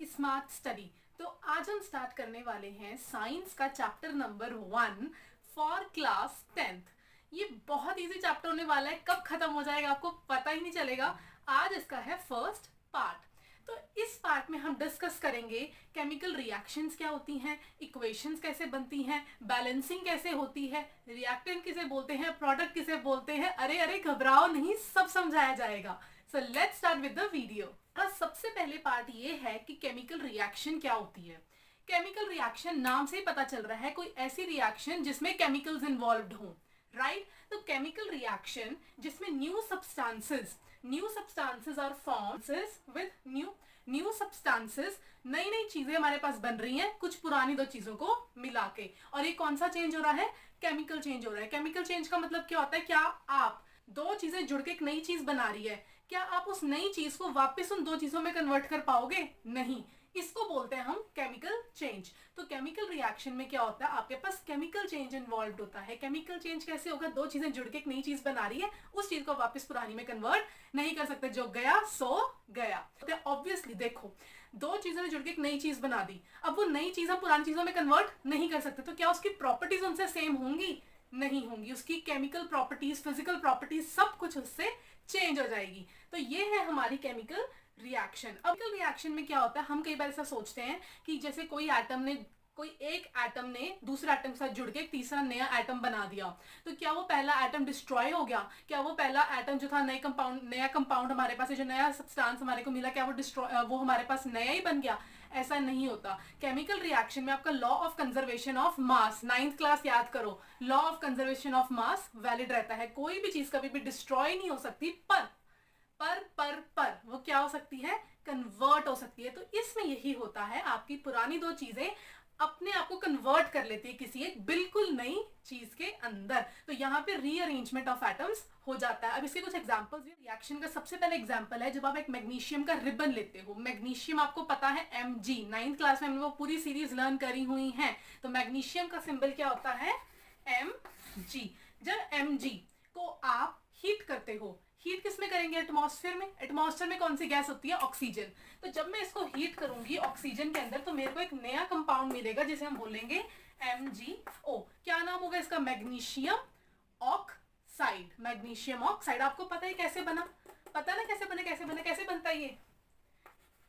Smart study. तो आज हम स्टार्ट करने वाले हैं साइंस का chapter number 1 for class 10th। ये बहुत इजी चैप्टर होने वाला है, कब खत्म हो जाएगा आपको पता ही नहीं चलेगा। आज इसका है फर्स्ट पार्ट। तो इस पार्ट में हम डिस्कस करेंगे केमिकल रिएक्शंस क्या होती हैं, इक्वेशंस कैसे बनती हैं, बैलेंसिंग कैसे होती है, रिएक्टेंट किसे बोलते हैं, प्रोडक्ट किसे बोलते हैं। अरे अरे घबराओ नहीं, सब समझाया जाएगा। So let's start with the video. सबसे पहले पार्ट ये है कि केमिकल रिएक्शन क्या होती है। केमिकल रिएक्शन नाम से ही पता चल रहा है कोई ऐसी रिएक्शन जिसमें केमिकल्स इन्वॉल्व्ड हों, राइट। तो केमिकल रिएक्शन जिसमें new substances are formed with new substances, नई नई चीजें हमारे पास बन रही हैं कुछ पुरानी दो चीजों को मिला के। और ये कौन सा चेंज हो रहा है? केमिकल चेंज हो रहा है। केमिकल चेंज का मतलब क्या होता है? क्या आप दो चीजें जुड़ के एक नई चीज बना रही है, क्या आप उस नई चीज को वापस उन दो चीजों में कन्वर्ट कर पाओगे? नहीं। इसको बोलते हैं हम केमिकल चेंज। तो केमिकल रिएक्शन में क्या होता है? आपके पास केमिकल चेंज इन्वॉल्व होता है। केमिकल चेंज कैसे होगा? दो चीजें जुड़ के एक नई चीज बना रही है, उस चीज को वापस पुरानी में कन्वर्ट नहीं कर सकते। जो गया सो गया। तो ऑब्वियसली देखो, दो चीजों ने जुड़ के एक नई चीज बना दी, अब वो नई चीज हम पुरानी चीजों में कन्वर्ट नहीं कर सकते। तो क्या उसकी प्रॉपर्टीज उनसे सेम होंगी? नहीं होंगी। उसकी केमिकल प्रॉपर्टीज, फिजिकल प्रॉपर्टीज, सब कुछ उससे चेंज हो जाएगी। तो ये है हमारी केमिकल रिएक्शन। अब केमिकल रिएक्शन में क्या होता है, हम कई बार ऐसा सोचते हैं कि जैसे कोई एक एटम ने दूसरे एटम के साथ जुड़ के एक तीसरा नया एटम बना दिया, तो क्या वो पहला एटम डिस्ट्रॉय हो गया? क्या वो पहला एटम जो था नया कंपाउंड हमारे पास, जो नया सब्सटेंस हमारे को मिला, क्या वो हमारे पास नया ही बन गया? ऐसा नहीं होता। केमिकल रिएक्शन में आपका law of conservation of mass, 9th class याद करो, law of conservation of mass valid रहता है। कोई भी चीज कभी भी डिस्ट्रॉय नहीं हो सकती, पर वो क्या हो सकती है? कन्वर्ट हो सकती है। तो इसमें यही होता है, आपकी पुरानी दो चीजें अपने आप को कन्वर्ट कर लेती है किसी एक बिल्कुल नई चीज के अंदर। तो यहाँ पे रीअरेंजमेंट ऑफ एटम्स हो जाता है। अब इसके कुछ एग्जांपल्स। रिएक्शन का सबसे पहले एग्जांपल है जब आप एक मैग्नीशियम का रिबन लेते हो। मैग्नीशियम आपको पता है Mg, 9th क्लास में हमने वो पूरी सीरीज लर्न करी हुई है। तो मैग्नीशियम का सिंबल क्या होता है? Mg। जब Mg को आप हीट करते हो, हीट किस में करेंगे? एटमॉस्फेयर में। एटमॉस्फेयर में कौन सी गैस होती है? ऑक्सीजन। तो जब मैं इसको हीट करूंगी ऑक्सीजन के अंदर, तो मेरे को एक नया कंपाउंड मिलेगा जिसे हम बोलेंगे MgO। क्या नाम होगा इसका? Magnesium oxide. Magnesium oxide. आपको पता है कैसे बना? पता ना कैसे बनता है ये?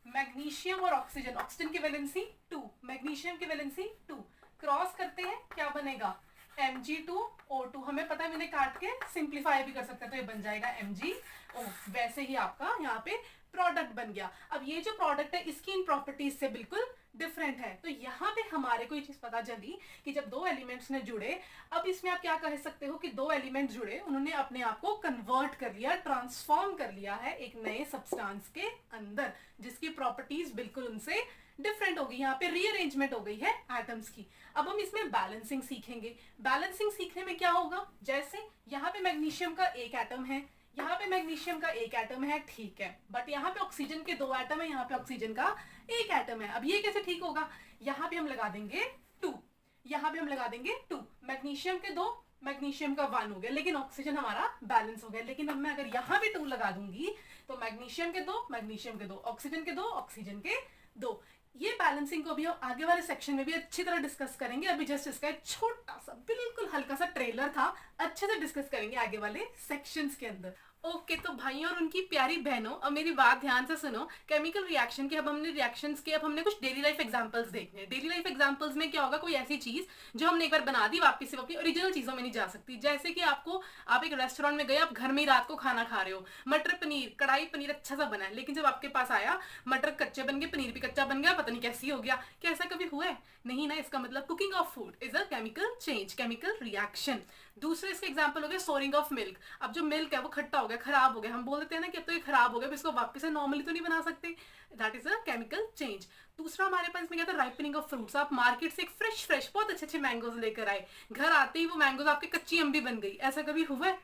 मैग्नीशियम और ऑक्सीजन की वैलेंसी 2, मैग्नीशियम की वैलेंसी 2, क्रॉस करते हैं, क्या बनेगा? Mg2O2। हमें पता है, मैंने काट के सिंप्लीफाई भी कर सकते हैं, तो ये बन जाएगा MgO। वैसे ही आपका यहाँ पे प्रोडक्ट बन गया। अब ये जो प्रोडक्ट है इसकी इन प्रॉपर्टीज से बिल्कुल डिफरेंट है। तो यहाँ पे हमारे को ये चीज पता चली कि जब दो एलिमेंट्स ने जुड़े, अब इसमें आप क्या कह सकते हो कि दो एलिमेंट जुड़े, उन्होंने अपने आप को कन्वर्ट कर लिया, ट्रांसफॉर्म कर लिया है एक नए सब्सटेंस के अंदर, जिसकी प्रॉपर्टीज बिल्कुल उनसे डिफरेंट हो गई। यहाँ पे रीअरेंजमेंट हो गई है एटम्स की। अब हम इसमें बैलेंसिंग सीखेंगे। बैलेंसिंग सीखने में क्या होगा? जैसे यहाँ पे मैग्नीशियम का एक एटम है, यहाँ पे मैग्नीशियम का एक एटम है, ठीक है, बट यहाँ पे ऑक्सीजन के दो एटम है, यहाँ पे ऑक्सीजन का एक एटम है। अब ये कैसे ठीक होगा? यहाँ पे हम लगा देंगे 2, यहाँ पे हम लगा देंगे 2। मैग्नीशियम के 2, मैग्नीशियम का 1 हो गया, लेकिन ऑक्सीजन हमारा बैलेंस हो गया। लेकिन अब मैं अगर यहाँ पे 2 लगा दूंगी तो मैग्नीशियम के 2, ऑक्सीजन के 2, ऑक्सीजन के 2। ये बैलेंसिंग को भी हम आगे वाले सेक्शन में भी अच्छी तरह डिस्कस करेंगे। अभी जस्ट इसका एक छोटा सा बिल्कुल हल्का सा ट्रेलर था, अच्छे से डिस्कस करेंगे आगे वाले सेक्शंस के अंदर। ओके तो भाइयों और उनकी प्यारी बहनों, अब मेरी बात ध्यान से सुनो। केमिकल रिएक्शन के अब हमने रिएक्शंस के, अब हमने कुछ डेली लाइफ एग्जांपल्स देखने हैं। डेली लाइफ एग्जांपल्स में क्या होगा? कोई ऐसी चीज जो हमने एक बार बना दी, वापस से अपनी ओरिजिनल चीजों में नहीं जा सकती। जैसे कि आप एक रेस्टोरेंट में गए, आप घर में ही रात को खाना खा रहे हो, मटर पनीर, कढ़ाई पनीर अच्छा सा बना है, लेकिन जब आपके पास आया मटर कच्चे बन गए, पनीर भी कच्चा बन गया, पता नहीं कैसी हो गया। क्या ऐसा कभी हुआ है? नहीं ना। इसका मतलब cooking of food is a chemical change, chemical reaction. दूसरे इसके एग्जांपल हो गए स्टोरिंग ऑफ मिल्क। अब जो मिल्क है वो खट्टा हो गया, खराब हो गया, हम बोल देते हैं ना कि अब तो ये खराब हो गया, इसको वापस से नॉर्मली तो नहीं बना सकते। That is a chemical change. दूसरा हमारे पास इसमें क्या था? Ripening of fruits. आप मार्केट से एक फ्रेश बहुत अच्छे मैंगोज लेकर आए, घर आते ही वो मैंगोज आपके कच्ची अम्बी बन गई। ऐसा कभी हुआ है?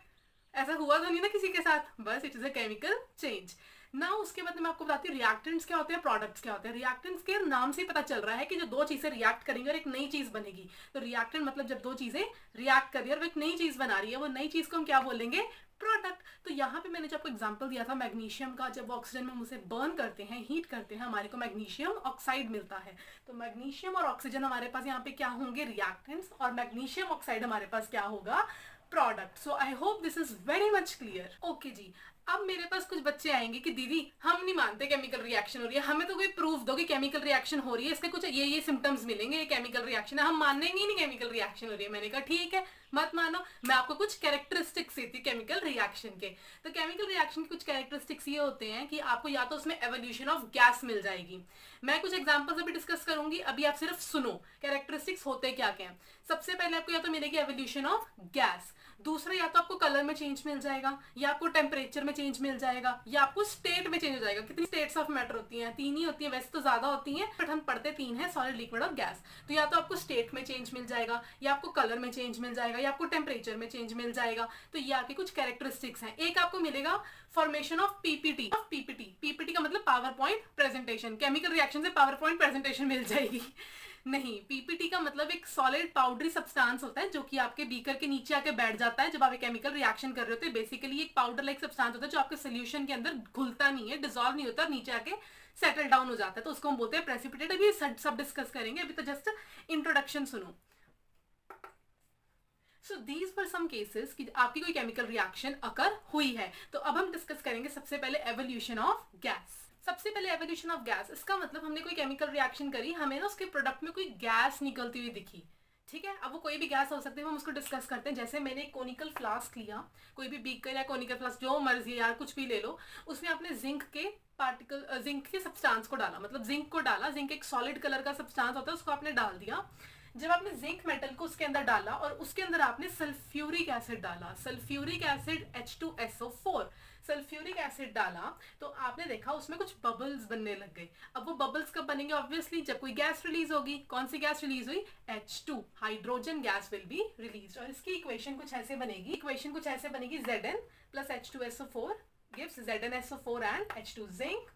ऐसा हुआ तो नहीं ना किसी के साथ? बस it is a chemical change. ना उसके बाद मैं आपको बताती हूँ रिएक्टेंट्स क्या होते हैं, प्रोडक्ट्स क्या होते हैं। रिएक्टेंट्स के नाम से ही पता चल रहा है कि जो दो चीजें रिएक्ट करेंगे और एक नई चीज बनेगी। तो रिएक्टेंट मतलब जब दो चीजें रिएक्ट कर रही है और वो एक नई चीज बना रही है, वो नई चीज को हम क्या बोलेंगे, प्रोडक्ट। तो यहाँ पे मैंने जो आपको एग्जांपल दिया था मैग्नीशियम का, जब ऑक्सीजन में हम उसे बर्न करते हैं, हीट करते हैं, हमारे को मैग्नीशियम ऑक्साइड मिलता है। तो मैग्नीशियम और ऑक्सीजन हमारे पास यहाँ पे क्या होंगे, रिएक्टेंट्स, और मैग्नीशियम ऑक्साइड हमारे पास क्या होगा, product. So I hope this is very much clear. Okay ji, अब मेरे पास कुछ बच्चे आएंगे कि दीदी हम नहीं मानते केमिकल रिएक्शन हो रही है, हमें तो कोई प्रूफ दो कि केमिकल रिएक्शन हो रही है, इसके कुछ ये सिम्टम्स मिलेंगे, ये केमिकल रिएक्शन है, हम मानेंगे ही नहीं केमिकल रिएक्शन हो रही है। मैंने कहा ठीक है, मत मानो, मैं आपको कुछ कैरेक्टरिस्टिक्स देती केमिकल रिएक्शन के। तो केमिकल रिएक्शन के कुछ कैरेक्टरिस्टिक्स ये होते हैं कि आपको या तो उसमें एवोल्यूशन ऑफ गैस मिल जाएगी। मैं कुछ एग्जांपल्स अभी डिस्कस करूंगी, अभी आप सिर्फ सुनो कैरेक्टरिस्टिक्स होते क्या क्या हैं। सबसे पहले आपको या तो मिलेगी एवोल्यूशन ऑफ गैस, दूसरा या तो आपको कलर में चेंज मिल जाएगा, या आपको टेम्परेचर में चेंज मिल जाएगा, या आपको स्टेट में चेंज हो जाएगा। कितनी स्टेट्स ऑफ मैटर होती हैं, 3 ही होती हैं, वैसे तो ज्यादा होती हैं बट हम पढ़ते 3 है, सॉलिड, लिक्विड और गैस। तो या तो आपको स्टेट में चेंज मिल जाएगा, या आपको कलर में चेंज मिल जाएगा, या आपको टेम्परेचर में चेंज मिल जाएगा। तो ये आपके कुछ कैरेक्टरिस्टिक्स हैं। एक आपको मिलेगा फॉर्मेशन ऑफ पीपीटी। पीपीटी का मतलब power point presentation, chemical reaction से पावर पॉइंट प्रेजेंटेशन मिल जाएगी नहीं, पीपीटी का मतलब एक सॉलिड पाउडरी सब्सटेंस होता है जो कि आपके बीकर के नीचे आके बैठ जाता है जब आप एक केमिकल रिएक्शन कर रहे होते हैं। बेसिकली एक पाउडर लाइक सब्सटेंस होता है जो आपके सोल्यूशन के अंदर घुलता नहीं है, डिसॉल्व नहीं होता, नीचे आके सेटल डाउन हो जाता है, तो उसको हम बोलते हैं प्रेसिपिटेट। अभी सब डिस्कस करेंगे, अभी तो जस्ट इंट्रोडक्शन सुनो। So these were some cases कि आपकी कोई केमिकल रिएक्शन अकर हुई है। तो अब हम डिस्कस करेंगे सबसे पहले एवोल्यूशन ऑफ गैस। सबसे पहले एवोल्यूशन ऑफ गैस, इसका मतलब हमने कोई केमिकल रिएक्शन करी, हमें ना उसके प्रोडक्ट में कोई गैस निकलती हुई दिखी, ठीक है। अब वो कोई भी गैस हो सकती है, हम उसको डिस्कस करते हैं। जैसे मैंने एक कोनिकल फ्लास्क लिया, कोई भी बीकर या कोनिकल फ्लास्क जो मर्जी यार कुछ भी ले लो, उसमें आपने जिंक के पार्टिकल, जिंक के सब्सटेंस को डाला, मतलब जिंक को डाला, जिंक एक सॉलिड कलर का सब्सटेंस होता है, उसको आपने डाल दिया। जब आपने जिंक मेटल को उसके अंदर डाला और उसके अंदर आपने सल्फ्यूरिक एसिड डाला, sulphuric acid H2SO4, sulphuric acid डाला, तो आपने देखा उसमें कुछ बबल्स बनने लग गए। अब वो बबल्स कब बनेंगे, ऑब्वियसली जब कोई गैस रिलीज होगी। कौन सी गैस रिलीज हुई, H2, hydrogen gas will be release. और इसकी इक्वेशन कुछ ऐसे बनेगी, Zn plus H2SO4 gives ZnSO4 and H2, zinc,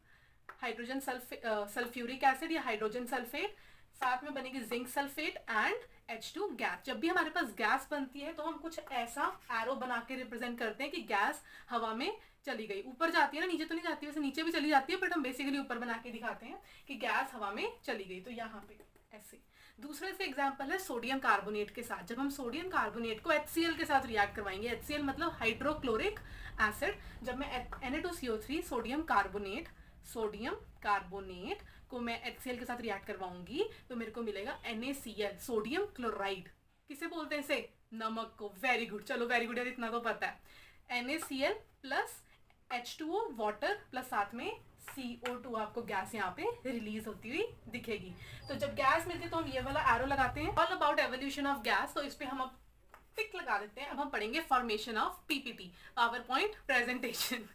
hydrogen sulphuric acid या हाइड्रोजन सल्फेट, साथ में बनेगी zinc sulphate and H2 gas. जब भी हमारे पास गैस बनती है तो हम कुछ ऐसा एरो बना के रिप्रेजेंट करते हैं कि गैस हवा में चली गई, ऊपर जाती है ना, नीचे तो नहीं जाती, वैसे नीचे भी चली जाती है बट हम बेसिकली ऊपर बना के दिखाते हैं कि गैस हवा में चली गई। तो यहाँ पे ऐसे। दूसरा से एग्जांपल है सोडियम कार्बोनेट के साथ। जब हम सोडियम कार्बोनेट को HCl के साथ रिएक्ट करवाएंगे, HCl मतलब हाइड्रोक्लोरिक एसिड, जब मैं Na2CO3 सोडियम कार्बोनेट को मैं HCl के साथ रिएक्ट करवाऊंगी तो मेरे को मिलेगा NaCl, सोडियम क्लोराइड। किसे बोलते हैं इसे, नमक को। वेरी गुड, चलो वेरी गुड यार, इतना तो पता है। NaCl plus H2O water plus साथ में CO2 आपको गैस यहाँ पे रिलीज होती हुई दिखेगी। तो जब गैस मिलती है तो हम ये वाला एरो लगाते हैं, all about evolution of gas. तो इस पे हम अब टिक लगा देते हैं। अब हम पढ़ेंगे formation of PPT, power point presentation.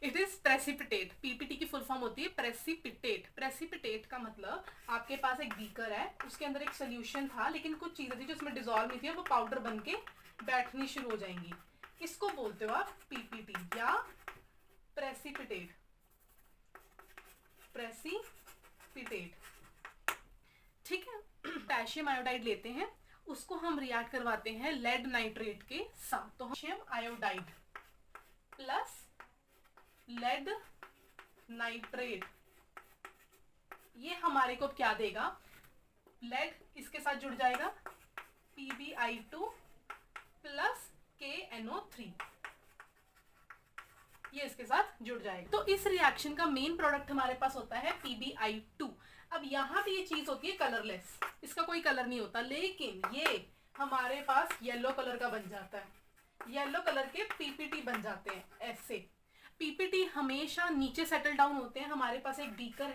It is precipitate. PPT की फुल फॉर्म होती है प्रेसिपिटेट। प्रेसिपिटेट का मतलब आपके पास एक बीकर है, उसके अंदर एक सोल्यूशन था लेकिन कुछ चीजें थी जो उसमें डिसॉल्व नहीं थी, वो पाउडर बन के बैठनी शुरू हो जाएंगी। इसको बोलते हो आप पीपीटी या प्रेसिपिटेट। ठीक है। पोटेशियम आयोडाइड लेते हैं, उसको हम रिएक्ट करवाते हैं लेड नाइट्रेट के साथ। तो potassium iodide plus lead nitrate, ये हमारे को क्या देगा, लेड इसके साथ जुड़ जाएगा PbI2 प्लस KNO3, ये इसके साथ जुड़ जाएगा। तो इस रिएक्शन का मेन प्रोडक्ट हमारे पास होता है PbI2। अब यहाँ पे ये चीज होती है कलरलेस, इसका कोई कलर नहीं होता, लेकिन ये हमारे पास येलो कलर का बन जाता है। येलो कलर के पीपीटी बन जाते हैं ऐसे। पीपीटी हमेशा नीचे सेटल डाउन होते हैं। हमारे पास एक बीकर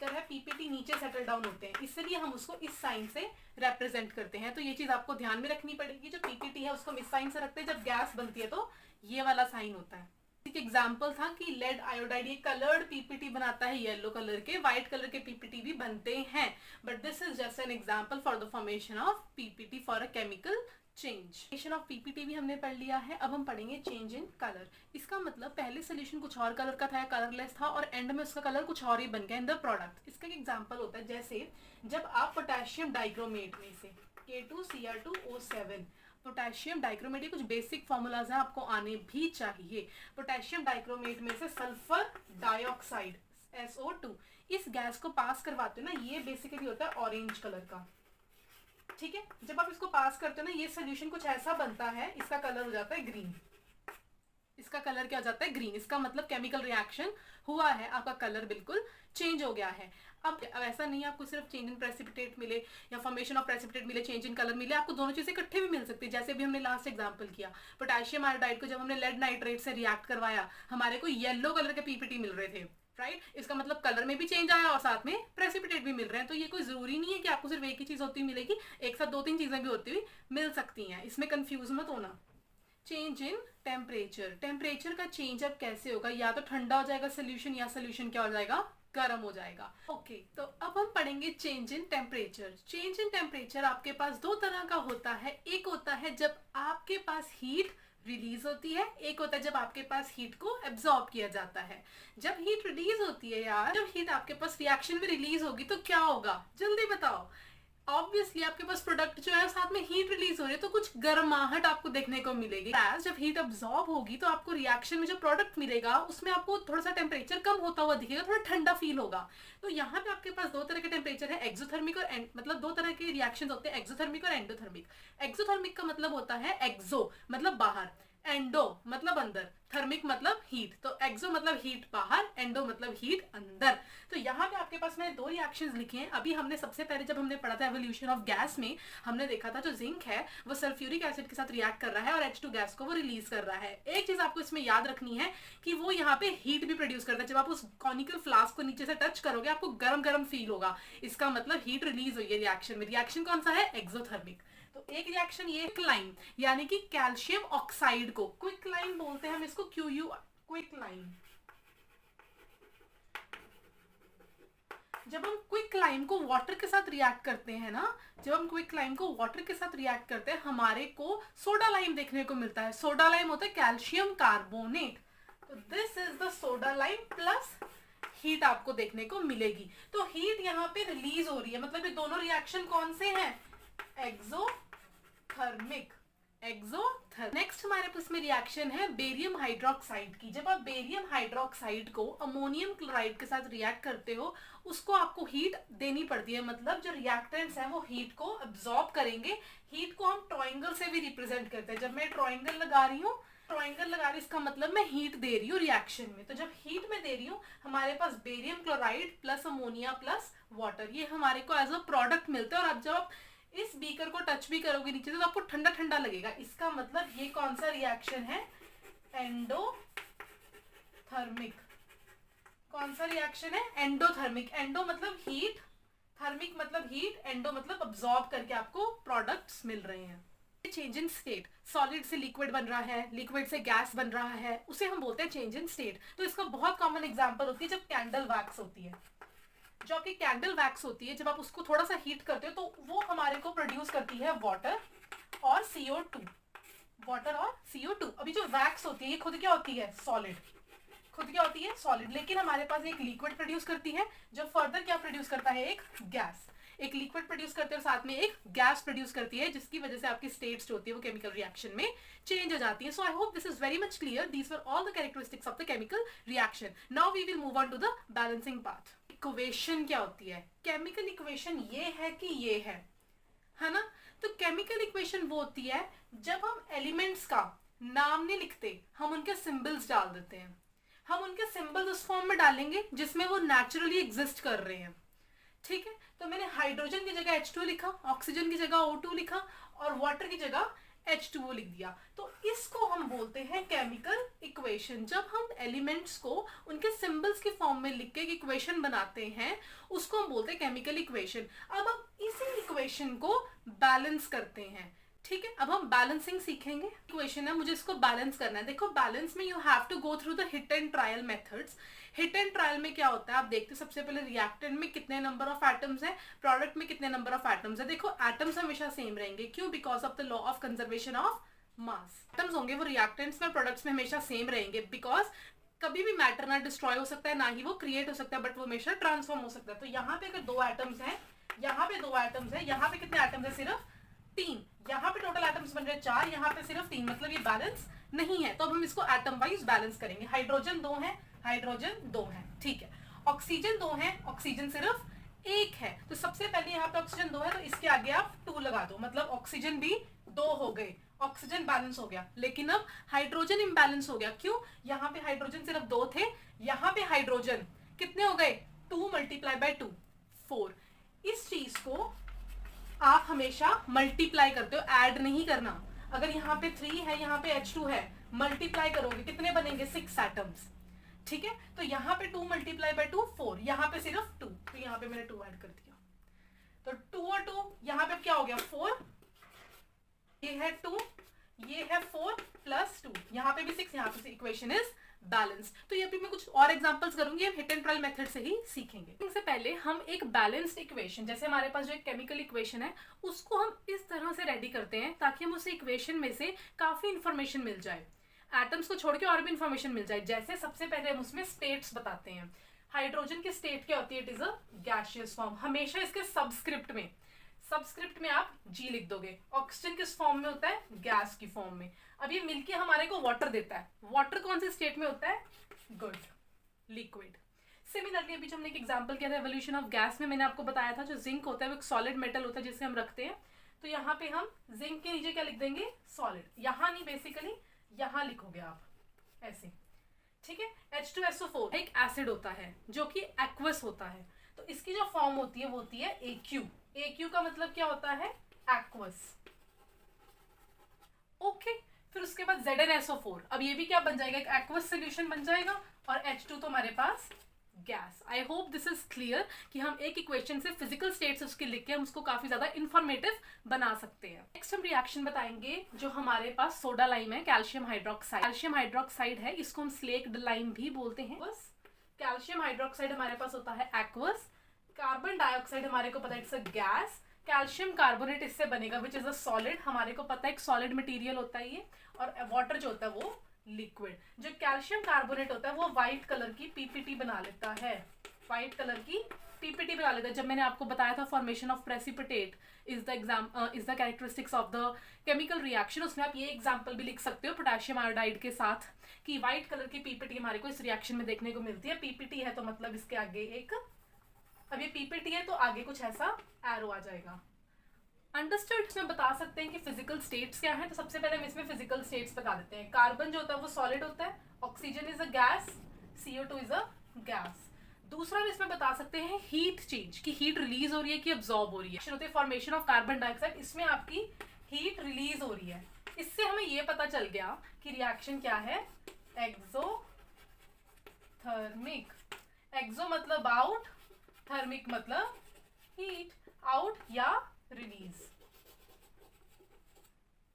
है, पीपीटी नीचे सेटल डाउन होते हैं, इसलिए हम उसको इस साइन से रिप्रेजेंट करते हैं। तो ये चीज आपको ध्यान में रखनी पड़ेगी, जो पीपीटी है उसको हम इस साइन से रखते हैं, जब गैस बनती है तो ये वाला साइन होता है। एक एग्जाम्पल था कि लेड आयोडाइड, ये कलर्ड पीपीटी बनाता है येलो कलर के, व्हाइट कलर के पीपीटी भी बनते हैं, but this is just an example for the formation of PPT for a chemical change of PPT भी हमने पढ़ लिया है। अब हम पढ़ेंगे चेंज इन कलर। इसका मतलब पहले सोल्यूशन कुछ और कलर का था, कलरलेस था, और एंड में उसका कलर कुछ और ही बन गया इन द प्रोडक्ट। इसका एक एग्जांपल होता है, जैसे जब आप पोटेशियम डाइक्रोमेट में से K2Cr2O7, पोटेशियम डाइक्रोमेट, ये कुछ बेसिक फॉर्मूलाज हैं, आपको आने भी चाहिए। पोटेशियम डाइक्रोमेट में से सल्फर डाइऑक्साइड SO2, इस गैस को पास करवाते हो ना, ये बेसिकली होता है ऑरेंज कलर का। ठीक है, जब आप इसको पास करते हो ना, ये सोल्यूशन कुछ ऐसा बनता है, इसका कलर हो जाता है ग्रीन। इसका कलर क्या हो जाता है? ग्रीन। इसका मतलब केमिकल रिएक्शन हुआ है, आपका कलर बिल्कुल चेंज हो गया है। अब ऐसा नहीं है आपको सिर्फ चेंज इन प्रेसिपिटेट मिले या फॉर्मेशन ऑफ प्रेसिपिटेट मिले, चेंज इन कलर मिले, आपको दोनों चीजें इकट्ठे भी मिल सकती है। जैसे भी हमने लास्ट एग्जांपल किया, पोटेशियम आयोडाइड को जब हमने लेड नाइट्रेट से रिएक्ट करवाया, हमारे को येलो कलर के पीपीटी मिल रहे थे, राइट। इसका मतलब कलर में भी चेंज आया और साथ में प्रेसिपिटेट भी मिल रहे हैं। तो ये कोई जरूरी नहीं है कि आपको सिर्फ एक ही चीज होती हुई मिलेगी, एक साथ दो तीन चीजें भी होती हुई मिल सकती हैं, इसमें कंफ्यूज मत होना। चेंज इन टेम्परेचर, टेम्परेचर का चेंज अब कैसे होगा? या तो ठंडा हो जाएगा सोल्यूशन, या सोल्यूशन क्या हो जाएगा? गर्म हो जाएगा। ओके, तो अब हम पढ़ेंगे change in temperature. Change in temperature आपके पास दो तरह का होता है। एक होता है जब आपके पास हीट रिलीज होती है, एक होता है जब आपके पास हीट को एब्जॉर्ब किया जाता है। जब हीट रिलीज होती है यार, जब हीट आपके पास रिएक्शन में रिलीज होगी तो क्या होगा? जल्दी बताओ। ऑब्वियसली आपके पास प्रोडक्ट जो है साथ में हीट रिलीज हो रही है, तो कुछ गर्माहट आपको देखने को मिलेगी। जब हीट अब्सॉर्ब होगी तो आपको रिएक्शन में जो प्रोडक्ट मिलेगा उसमें आपको थोड़ा सा टेम्परेचर कम होता हुआ दिखेगा, थोड़ा ठंडा फील होगा। तो यहाँ पे आपके पास दो तरह के टेम्परेचर है, एक्सोथर्मिक और मतलब दो तरह के रिएक्शन होते हैं, एक्सोथर्मिक और एंडोथर्मिक। एक्सोथर्मिक का मतलब होता है एक्सो मतलब बाहर, एंडो मतलब अंदर, थर्मिक मतलब हीट। तो एक्सो मतलब हीट बाहर, एंडो मतलब हीट अंदर। तो यहाँ पे आपके पास मैंने दो रिएक्शंस लिखे हैं। अभी हमने सबसे पहले जब हमने पढ़ा था एवोल्यूशन ऑफ गैस में, हमने देखा था जो जिंक है वो सल्फ्यूरिक एसिड के साथ रिएक्ट कर रहा है और H2 गैस को वो रिलीज कर रहा है। एक चीज आपको इसमें याद रखनी है कि वो यहाँ पे हीट भी प्रोड्यूस करता है। जब आप उस कॉनिकल फ्लास्क को नीचे से टच करोगे आपको गरम गरम फील होगा, इसका मतलब हीट रिलीज हुई है रिएक्शन में। रिएक्शन कौन सा है? एक्सोथर्मिक। तो एक रिएक्शन ये क्विकलाइन, यानी कि कैल्शियम ऑक्साइड को क्विकलाइन बोलते हैं हम इसको, QU क्विकलाइन। जब हम क्विकलाइन को वाटर के साथ रिएक्ट करते हैं ना, जब हम क्विकलाइन को वाटर के साथ रिएक्ट करते हैं, हमारे को सोडा लाइम देखने को मिलता है। सोडा लाइम होता है कैल्शियम कार्बोनेट। तो this is the soda lime plus heat आपको देखने को मिलेगी। तो हीट यहाँ पे रिलीज हो रही है, मतलब ये दोनों रिएक्शन कौन से हैं? एक्सोथर्मिक। नेक्स्ट हमारे पास में रिएक्शन है बेरियम हाइड्रोक्साइड की। जब आप बेरियम हाइड्रोक्साइड को अमोनियम क्लोराइड के साथ रिएक्ट करते हो, उसको आपको हीट देनी पड़ती है, मतलब जो रिएक्टेंट्स हैं वो हीट को अब्सॉर्ब करेंगे। हीट को हम ट्रायंगल से भी रिप्रेजेंट करते हैं। जब मैं ट्रायंगल लगा रही हूँ, इसका मतलब मैं हीट दे रही हूँ रिएक्शन में। तो जब हीट में दे रही हूँ, हमारे पास barium chloride plus ammonia plus water, ये हमारे को एज अ प्रोडक्ट मिलता है। और अब जब आप इस बीकर को टच भी करोगे नीचे से तो आपको ठंडा ठंडा लगेगा। इसका मतलब ये कौन सा रिएक्शन है? एंडोथर्मिक। कौन सा रिएक्शन है? एंडोथर्मिक। एंडो मतलब हीट, थर्मिक मतलब हीट, एंडो मतलब अब्सॉर्ब करके आपको प्रोडक्ट्स मिल रहे हैं। चेंज इन स्टेट, सॉलिड से लिक्विड बन रहा है, लिक्विड से गैस बन रहा है, उसे हम बोलते हैं चेंज इन स्टेट। तो इसका बहुत कॉमन एग्जांपल होती है जब कैंडल वैक्स होती है। जो आपकी कैंडल वैक्स होती है, जब आप उसको थोड़ा सा हीट करते हो तो वो हमारे को प्रोड्यूस करती है वाटर और CO2। वाटर और CO2। अभी जो वैक्स होती है ये खुद क्या होती है? सॉलिड। खुद क्या होती है? सॉलिड। लेकिन हमारे पास एक लिक्विड प्रोड्यूस करती है जो फर्दर क्या प्रोड्यूस करता है? एक गैस। एक लिक्विड प्रोड्यूस करते हैं और साथ में एक गैस प्रोड्यूस करती है, जिसकी वजह से आपकी स्टेट्स जो होती है वो केमिकल रिएक्शन में चेंज हो जाती है। So I hope this is very much clear. These were all the characteristics of the chemical reaction. Now we will move on to the balancing part. Equation क्या होती है? केमिकल इक्वेशन ये है कि ये है ना? तो केमिकल इक्वेशन वो होती है जब हम एलिमेंट्स का नाम नहीं लिखते, हम उनके सिंबल्स डाल देते हैं। हम उनके सिंबल्स उस फॉर्म में डालेंगे जिसमें वो नेचुरली एग्जिस्ट कर रहे हैं। ठीक है, तो मैंने हाइड्रोजन की जगह H2 लिखा, ऑक्सीजन की जगह O2 लिखा और वाटर की जगह H2O लिख दिया। तो इसको हम बोलते हैं केमिकल इक्वेशन। जब हम एलिमेंट्स को उनके सिंबल्स की फॉर्म में लिख के एक इक्वेशन बनाते हैं, उसको हम बोलते हैं केमिकल इक्वेशन। अब हम इसी इक्वेशन को बैलेंस करते हैं। ठीक है, अब हम बैलेंसिंग सीखेंगे। इक्वेशन है, मुझे इसको बैलेंस करना है। देखो, बैलेंस में you have to go through the hit and trial methods. Hit and trial में क्या होता है, आप देखते हैं सबसे पहले रिएक्टेंट में कितने नंबर ऑफ एटम्स हैं, प्रोडक्ट में कितने नंबर ऑफ एटम्स है। देखो एटम्स हमेशा सेम रहेंगे, क्यों? Because of the law of conservation of mass. Atoms होंगे वो रिएक्टेंट्स में प्रोडक्ट्स में हमेशा सेम रहेंगे, बिकॉज कभी भी मैटर ना डिस्ट्रॉय हो सकता है ना ही वो क्रिएट हो सकता है, बट वो हमेशा ट्रांसफॉर्म हो सकता है। तो यहाँ पे अगर 2 एटम्स हैं, यहाँ पे 2 एटम्स हैं, यहाँ पे कितने एटम्स है? सिर्फ 3। यहाँ पे टोटल एटम्स बन रहे 4, यहाँ पे सिर्फ 3, मतलब ये बैलेंस नहीं है। तो अब हम इसको एटम वाइज बैलेंस करेंगे। हाइड्रोजन 2 है, हाइड्रोजन 2 है, ठीक है। ऑक्सीजन 2 है, ऑक्सीजन सिर्फ 1 है। तो सबसे पहले यहाँ पे ऑक्सीजन 2 है, तो इसके आगे आप 2 लगा दो, मतलब ऑक्सीजन भी 2 हो गए, ऑक्सीजन बैलेंस हो गया। लेकिन अब हाइड्रोजन इम्बैलेंस हो गया, क्यों? यहाँ पे हाइड्रोजन सिर्फ 2 थे, यहाँ पे हाइड्रोजन कितने हो गए? 2 मल्टीप्लाई बाय 2, 4। इस चीज को आप हमेशा मल्टीप्लाई करते हो, ऐड नहीं करना। अगर यहाँ पे 3 है, यहाँ पे H2 है, मल्टीप्लाई करोगे कितने बनेंगे? 6 एटम्स, ठीक है। तो यहाँ पे 2 मल्टीप्लाई बाय 2, 4, यहाँ पे सिर्फ 2, तो यहाँ पे मैंने 2 ऐड कर दिया। तो 2 और 2 यहाँ पे क्या हो गया? 4, ये है 2, ये है 4 प्लस 2, यहाँ पे भी 6, यहाँ पे इक्वेशन इज बैलेंस। तो ये भी मैं कुछ और एग्जांपल्स करूंगी, हम हिट एंड ट्रायल मेथड से ही सीखेंगे। इससे पहले हम एक बैलेंस्ड इक्वेशन, जैसे हमारे पास जो एक केमिकल इक्वेशन है, उसको हम इस तरह से रेडी करते हैं ताकि हम उस इक्वेशन में से काफी इंफॉर्मेशन मिल जाए, एटम्स को छोड़ के और भी इंफॉर्मेशन मिल जाए। जैसे सबसे पहले हम उसमें स्टेट्स बताते हैं। हाइड्रोजन की स्टेट क्या होती है? It is a gaseous form. हमेशा इसके सबस्क्रिप्ट में आप जी लिख दोगे। ऑक्सीजन किस फॉर्म में होता है? गैस की फॉर्म में। अब ये मिलके हमारे को वाटर देता है। वाटर कौन सी स्टेट में होता है? Good, liquid. सिमिलरली अभी जो हमने एक एग्जांपल किया था एवोल्यूशन ऑफ गैस में, मैंने आपको बताया था जो जिंक होता है वो एक सॉलिड मेटल होता है जिसे हम रखते हैं। तो यहाँ पे हम जिंक के नीचे क्या लिख देंगे? सॉलिड। यहाँ नहीं, बेसिकली यहाँ लिखोगे आप ऐसे, ठीक है। H2SO4 एक एसिड होता है जो कि एक्वस होता है। तो इसकी जो फॉर्म होती है वो होती है AQ। AQ का मतलब क्या होता है? एक्वस। ओके, फिर उसके बाद ZnSO4। अब ये भी क्या बन जाएगा? एक एक्वस सोल्यूशन बन जाएगा। और H2 तो हमारे पास गैस। I hope this is clear कि हम एक इक्वेशन से फिजिकल स्टेट्स उसके लिख के हम उसको काफी ज्यादा इंफॉर्मेटिव बना सकते हैं। नेक्स्ट हम रिएक्शन बताएंगे जो हमारे पास सोडा लाइम है, कैल्शियम हाइड्रोक्साइड। कैल्शियम हाइड्रोक्साइड है, इसको हम स्लेक्ड लाइम भी बोलते हैं। बस कैल्शियम हाइड्रोक्साइड हमारे पास होता है एक्वस। कार्बन डाइऑक्साइड हमारे को पता है it's a gas. Calcium carbonate इससे बनेगा विच इज अ सॉलिड, हमारे को पता है एक सॉलिड मटेरियल होता है ये। और वाटर जो होता है वो लिक्विड। जो कैल्शियम कार्बोनेट होता है वो व्हाइट कलर की पीपीटी बना लेता है, व्हाइट कलर की पीपीटी बना लेता है। जब मैंने आपको बताया था formation of precipitate is the characteristics of the chemical reaction, उसमें आप ये एग्जांपल भी लिख सकते हो पोटेशियम आयोडाइड के साथ कि व्हाइट कलर की पीपीटी हमारे को इस रिएक्शन में देखने को मिलती है। पीपीटी है तो मतलब इसके आगे एक, अब ये पीपीटी है तो आगे कुछ ऐसा एरो आ जाएगा। अंडरस्टूड। इसमें बता सकते हैं कि फिजिकल स्टेट्स क्या है। तो सबसे पहले हम इसमें फिजिकल स्टेट्स बता देते हैं। कार्बन जो होता है वो सॉलिड होता है, oxygen is a gas, CO2 is a gas. दूसरा हम इसमें बता सकते हैं हीट चेंज, की हीट रिलीज हो रही है कि अब्सॉर्ब हो रही है। फॉर्मेशन ऑफ कार्बन डाइऑक्साइड, इसमें आपकी हीट रिलीज हो रही है। इससे हमें ये पता चल गया कि रिएक्शन क्या है? एक्सोथर्मिक। एक्सो मतलब आउट, थर्मिक मतलब हीट, आउट या release.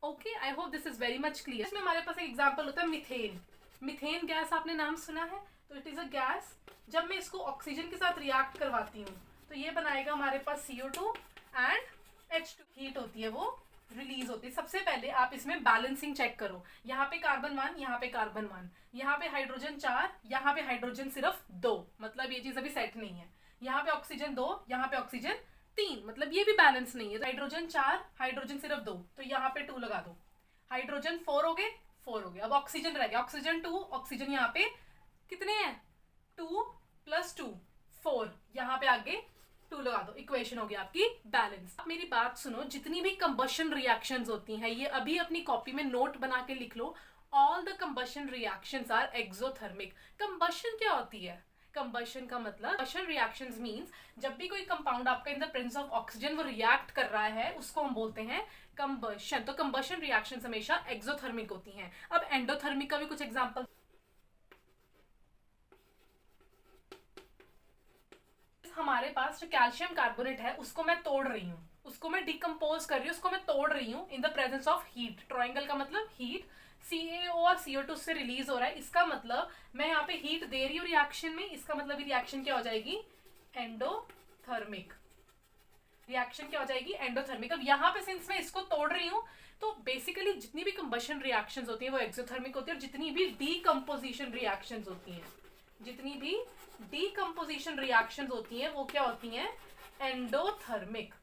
Okay, I hope this is very much clear. इसमें हमारे पास एक एग्जांपल होता है मिथेन। मिथेन गैस आपने नाम सुना है? तो इट इज अ गैस। जब मैं इसको ऑक्सीजन के साथ रिएक्ट करवाती हूँ तो ये बनाएगा हमारे पास CO2 एंड H2। हीट होती है वो रिलीज होती है। सबसे पहले आप इसमें बैलेंसिंग चेक करो। यहाँ पे कार्बन 1, यहाँ पे कार्बन 1, यहाँ पे हाइड्रोजन 4, यहाँ पे हाइड्रोजन सिर्फ 2, मतलब ये चीज अभी सेट नहीं है। यहाँ पे ऑक्सीजन 2, यहाँ पे ऑक्सीजन 3, मतलब ये भी बैलेंस नहीं है। हाइड्रोजन 4, हाइड्रोजन सिर्फ 2, तो यहाँ पे 2 लगा दो। हाइड्रोजन 4 हो गए, 4 हो गए। अब ऑक्सीजन रह गया, ऑक्सीजन 2, ऑक्सीजन यहाँ पे कितने हैं? 2 + 2 4, यहाँ पे आगे 2 लगा दो। इक्वेशन हो गई आपकी बैलेंस। आप मेरी बात सुनो, जितनी भी कंबशन रिएक्शंस होती हैं ये अभी अपनी कॉपी में नोट बना के लिख लो। All the combustion reactions are exothermic. Combustion क्या होती है? कंबशन का मतलब, कंबशन रिएक्शंस मींस जब भी कोई कंपाउंड आपका in the presence of oxygen वो रिएक्ट कर रहा है उसको हम बोलते हैं कंबशन। तो कंबशन रिएक्शंस हमेशा एक्सोथर्मिक होती हैं। अब एंडोथर्मिक का भी कुछ एग्जांपल, हमारे पास जो कैल्शियम कार्बोनेट है उसको मैं तोड़ रही हूँ, उसको मैं डिकम्पोज कर रही हूँ, उसको मैं तोड़ रही हूँ in the presence of heat. Triangle का मतलब हीट। CaO और CO2 से रिलीज हो रहा है, इसका मतलब मैं यहाँ पे हीट दे रही हूँ रिएक्शन में, इसका मतलब रिएक्शन क्या हो जाएगी, एंडोथर्मिक। रिएक्शन क्या हो जाएगी, एंडोथर्मिक। अब यहाँ पे सिंस मैं इसको तोड़ रही हूँ तो बेसिकली जितनी भी कंबशन रिएक्शंस होती हैं वो एक्सोथर्मिक होती है, और जितनी भी डीकंपोजिशन रिएक्शंस होती हैं, जितनी भी डीकंपोजिशन रिएक्शंस होती हैं वो क्या होती हैं, endothermic.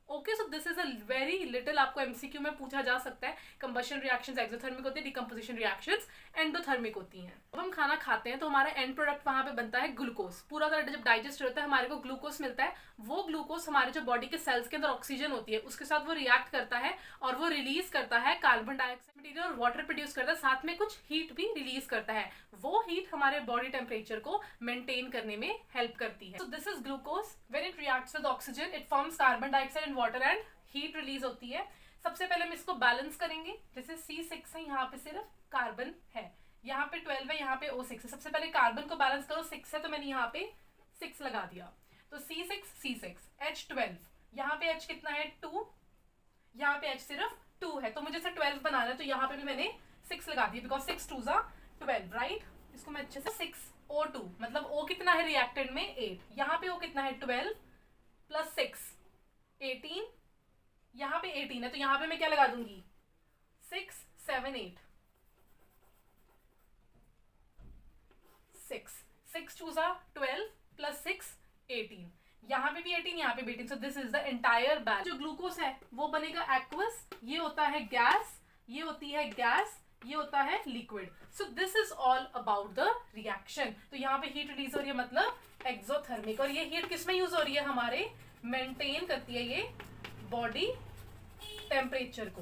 Okay, so this is a very little, आपको एमसीक्यू में पूछा जा सकता है। कंबशन रिएक्शंस एक्सोथर्मिक होती है, डिकम्पोजिशन रिएक्शंस एंडोथर्मिक होती हैं। अब हम खाना खाते हैं तो हमारा एंड प्रोडक्ट वहां पे बनता है ग्लूकोज। पूरा तरह जब डाइजेस्ट होता है हमारे को ग्लूकोज मिलता है। वो ग्लूकोज हमारे जो बॉडी के सेल्स के अंदर ऑक्सीजन होती है उसके साथ वो रिएक्ट करता है और वो रिलीज करता है कार्बन डाइऑक्साइड मटीरियल और वाटर प्रोड्यूस करता है, साथ में कुछ हीट भी रिलीज करता है। वो हीट हमारे बॉडी टेम्परेचर को मेंटेन करने में हेल्प करती है। So this is glucose, when it reacts with oxygen it forms carbon dioxide and water and heat release होती है। सबसे पहले हम इसको बैलेंस करेंगे, जैसे C6 है, यहाँ पे सिर्फ कार्बन है, यहाँ पे 12 है, यहाँ पे O6 है। सबसे पहले कार्बन को बैलेंस करो, 6 है तो मैंने यहाँ पे 6 लगा दिया, तो C6 H12, यहाँ पे H कितना है 2, यहाँ पे H सिर्फ 2 है, तो मुझे से 12 बनाना है, तो यहाँ पे भी मैंने 6 लगा दिया, बिकॉज 6 2 12, राइट। इसको मैं अच्छे से 6O2, मतलब O कितना है रिएक्टेंट में 8, यहाँ पे O कितना है 12 प्लस 6 18, यहाँ पे 18 है, तो यहाँ पे मैं क्या लगा दूंगी 6 7 8, 6 2 12 प्लस 6 18, यहाँ पे भी 18, यहाँ पे भी 18, so this is the entire balance. जो ग्लूकोज है वो बनेगा एक्वस, ये होता है गैस, ये होती है गैस, ये होता है liquid. So this is all about the reaction. तो यहाँ पे हीट रिलीज हो रही है मतलब एक्सोथर्मिक, और ये हीट किसमें यूज हो रही है, हमारे मेंटेन करती है ये बॉडी टेम्परेचर को,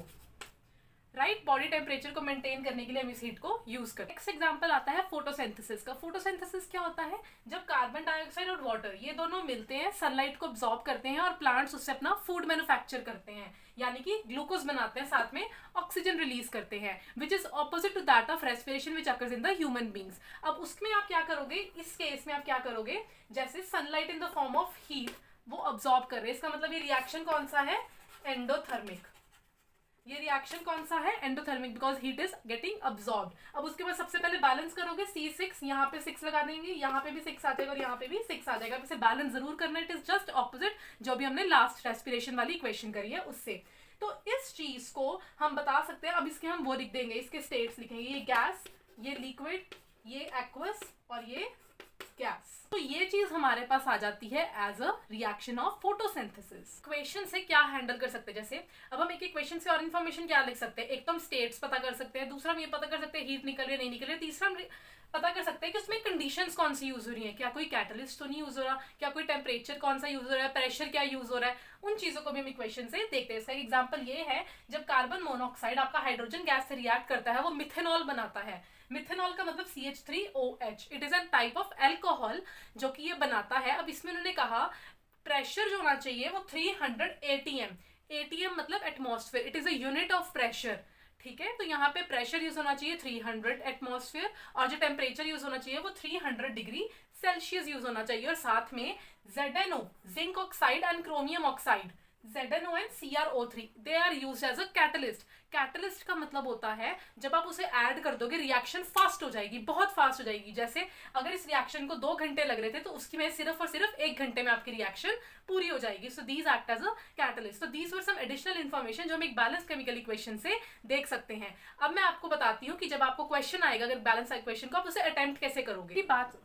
राइट। बॉडी टेम्परेचर को मेंटेन करने के लिए हम इस हीट को यूज करते हैं। नेक्स्ट एग्जांपल आता है फोटोसिंथेसिस का। फोटोसिंथेसिस क्या होता है, जब कार्बन डाइऑक्साइड और वाटर ये दोनों मिलते हैं, सनलाइट को अब्सॉर्ब करते हैं और प्लांट्स उससे अपना फूड मैन्युफैक्चर करते हैं, यानी कि ग्लूकोज बनाते हैं, साथ में ऑक्सीजन रिलीज करते हैं, which is opposite to that of respiration which occurs in the human beings. अब उसमें आप क्या करोगे, इस केस में आप क्या करोगे, जैसे sunlight in the form of heat वो अब्सॉर्ब कर रहे हैं, इसका मतलब ये रिएक्शन कौन सा है, एंडोथर्मिक। ये रिएक्शन कौन सा है, endothermic, because heat is getting absorbed. अब उसके बाद सबसे पहले बैलेंस करोगे, C6 यहाँ पे 6 लगा देंगे, यहाँ पे भी 6 आ जाएगा और यहाँ पे भी 6 आ जाएगा। इसे बैलेंस जरूर करना, इट इज जस्ट ऑपोजिट जो भी हमने लास्ट रेस्पिरेशन वाली इक्वेशन करी है उससे। तो इस चीज को हम बता सकते हैं, अब इसके हम वो लिख देंगे, इसके स्टेट्स लिखेंगे, ये गैस, ये लिक्विड, ये एक्वस और ये गैस। तो ये चीज हमारे पास आ जाती है as a reaction of photosynthesis. Equation से क्या हैंडल कर सकते हैं, जैसे अब हम एक इक्वेशन से और इन्फॉर्मेशन क्या लिख सकते हैं, एक तो हम स्टेट्स पता कर सकते हैं, दूसरा हम ये पता कर सकते हैं हीट निकल रही है नहीं निकल रही है, तीसरा हम पता कर सकते हैं कि उसमें कंडीशंस कौन सी यूज हो रही हैं, क्या कोई कैटलिस्ट तो नहीं यूज हो रहा, क्या कोई टेम्परेचर कौन सा यूज हो रहा है, प्रेशर क्या यूज हो रहा है, उन चीजों को भी हम इक्वेशन से देखते हैं। इसका एग्जांपल ये है, जब कार्बन मोनोऑक्साइड आपका हाइड्रोजन गैस से रिएक्ट करता है वो मिथेनॉल बनाता है। मिथेनॉल का मतलब CH3OH, it is an type of alcohol जो कि ये बनाता है। अब इसमें उन्होंने कहा प्रेशर जो होना चाहिए वो 300 ATM, ATM मतलब atmosphere, it is a unit of pressure, ठीक है। तो यहाँ पे प्रेशर यूज होना चाहिए 300 एटमॉस्फेयर, और जो टेम्परेचर यूज होना चाहिए वो 300 डिग्री सेल्सियस यूज होना चाहिए, और साथ में ZNO zinc oxide and chromium oxide, ZNO and CrO3 they are used as a catalyst। Catalyst का मतलब होता है जब आप उसे ऐड कर दोगे रिएक्शन फास्ट हो जाएगी, बहुत फास्ट हो जाएगी। जैसे अगर इस रिएक्शन को 2 घंटे लग रहे थे तो उसकी में सिर्फ और सिर्फ 1 घंटे में आपकी रिएक्शन पूरी हो जाएगी। So these act as a catalyst. तो these were some additional information जो हम एक बैलेंस केमिकल इक्वेशन से देख सकते हैं। अब मैं आपको बताती हूँ कि जब आपको क्वेश्चन आएगा अगर बैलेंस इक्वेशन को, आप उसे अटेम्प्ट कैसे करोगे। बात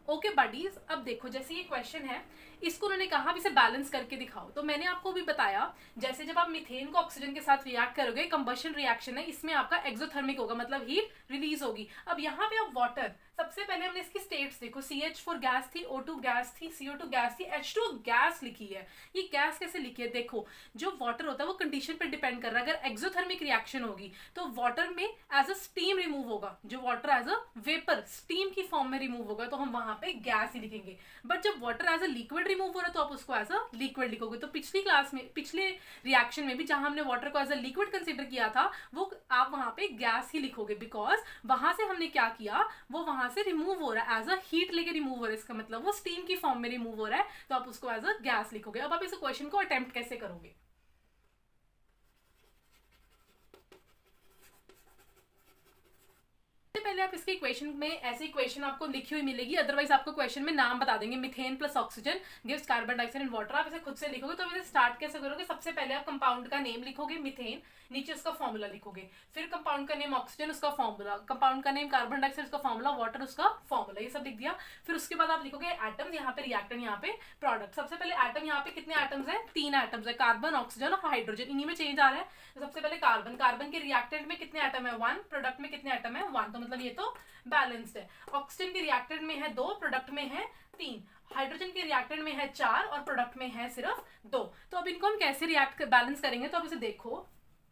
ओके बडीज, अब देखो जैसे ये क्वेश्चन है, इसको उन्होंने कहा इसे बैलेंस करके दिखाओ, तो मैंने आपको भी बताया जैसे जब आप मीथेन को ऑक्सीजन के साथ रिएक्ट करोगे, कंबशन रिएक्शन है, इसमें आपका एक्सोथर्मिक होगा, मतलब हीट रिलीज होगी। अब यहाँ पे आप वाटर, सबसे पहले हमने इसकी स्टेट्स देखो, CH4 गैस थी, O2 गैस थी, CO2 गैस थी, H2 गैस लिखी है। ये गैस कैसे लिखी है, देखो जो वाटर होता है वो कंडीशन पर डिपेंड कर रहा है। अगर एक्सोथर्मिक रिएक्शन होगी तो वाटर में एज अ स्टीम रिमूव होगा, जो water as a vapour steam की फॉर्म में रिमूव होगा, तो हम वहां पे गैस ही लिखेंगे। बट जब water as a liquid remove हो रहा है तो आप उसको एज अ लिक्विड लिखोगे। तो पिछली क्लास में, पिछले रिएक्शन में भी जहां हमने वाटर को एज अ लिक्विड कंसिडर किया था, वो आप वहां पे गैस ही लिखोगे, बिकॉज वहां से हमने क्या किया, वो वहां से रिमूव हो रहा है, एज अ हीट लेके रिमूव हो रहा है, इसका मतलब वो स्टीम की फॉर्म में रिमूव हो रहा है, तो आप उसको एज अ गैस लिखोगे। अब आप इस क्वेश्चन को अटेम्प्ट कैसे करोगे। पहले आप इसके इक्वेशन में ऐसी इक्वेशन आपको लिखी हुई मिलेगी, अदरवाइज आपको क्वेश्चन में नाम बता देंगे, methane plus oxygen gives carbon dioxide and water. आप इसे खुद से लिखोगे। तो अब इसे स्टार्ट कैसे करोगे, सबसे पहले आप कंपाउंड का नेम लिखोगे मीथेन, नीचे उसका फॉर्मूला लिखोगे, फिर कंपाउंड का नेम ऑक्सीजन उसका फॉर्मूला, कंपाउंड का नेम कार्बन डाइऑक्साइड उसका फॉर्मूला, वाटर उसका फॉर्मूला, ये सब लिख दिया। फिर उसके बाद आप लिखोगे एटम्स, यहाँ पे रिएक्टेंट, यहाँ पे प्रोडक्ट। सबसे पहले एटम, यहाँ पे कितने एटम्स हैं, 3 एटम्स है, कार्बन ऑक्सीजन और हाइड्रोजन, इन्हीं में चेंज आ रहा है। तो सबसे पहले कार्बन, कार्बन के रिएक्टेंट में कितने एटम है 1, प्रोडक्ट में कितने एटम है 1, तो मतलब ये तो बैलेंस्ड है। ऑक्सीजन के रिएक्टेंट में है 2, प्रोडक्ट में है 3, हाइड्रोजन के रिएक्टेंट में है 4 और प्रोडक्ट में है सिर्फ 2। तो अब इनको हम कैसे रिएक्ट बैलेंस करेंगे, तो अब इसे देखो।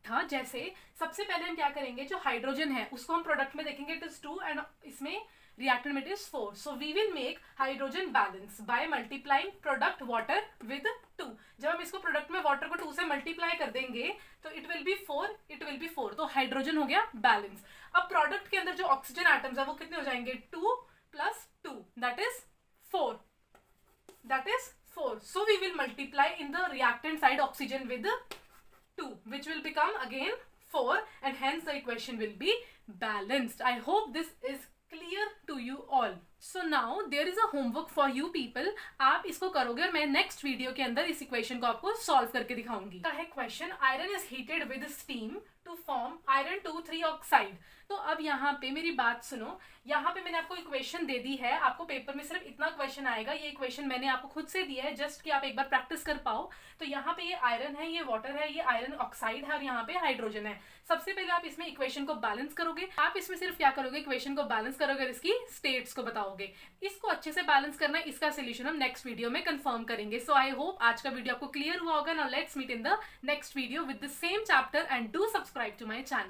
हाँ, जैसे सबसे पहले हम क्या करेंगे, जो हाइड्रोजन है उसको हम प्रोडक्ट में देखेंगे, इट इज 2 एंड इसमें रिएक्टेंट में it is 4। So we will make hydrogen balance by multiplying product water with 2। जब हम इसको प्रोडक्ट में वाटर को 2 से मल्टीप्लाई कर देंगे तो it will be 4, it will be 4, तो हाइड्रोजन हो गया बैलेंस। अब प्रोडक्ट के अंदर जो ऑक्सीजन एटम्स है वो कितने हो जाएंगे, 2 + 2 that is 4, that is 4। So we will multiply in the reactant side oxygen with 2, which will become again 4, and hence the equation will be balanced. I hope this is clear to you all. So now there is a homework for you people. आप इसको करोगे और मैं next video के अंदर इस equation को आपको सॉल्व करके दिखाऊंगी। है question, iron is heated with steam to form iron 2,3 oxide. तो अब यहाँ पे मेरी बात सुनो, यहाँ पे मैंने आपको इक्वेशन दे दी है, आपको पेपर में सिर्फ इतना क्वेश्चन आएगा, ये इक्वेशन मैंने आपको खुद से दिया है जस्ट कि आप एक बार प्रैक्टिस कर पाओ। तो यहाँ पे ये आयरन है, ये वाटर है, ये आयरन ऑक्साइड है और यहाँ पे हाइड्रोजन है। सबसे पहले आप इसमें इक्वेशन को बैलेंस करोगे। आप इसमें सिर्फ क्या करोगे, इक्वेशन को बैलेंस करोगे और इसकी स्टेट्स को बताओगे। इसको अच्छे से बैलेंस करना है, इसका सोल्यूशन हम नेक्स्ट वीडियो में कंफर्म करेंगे। सो आई होप आज का वीडियो आपको क्लियर हुआ होगा। Now let's meet in the next video with the same chapter and do subscribe to my channel.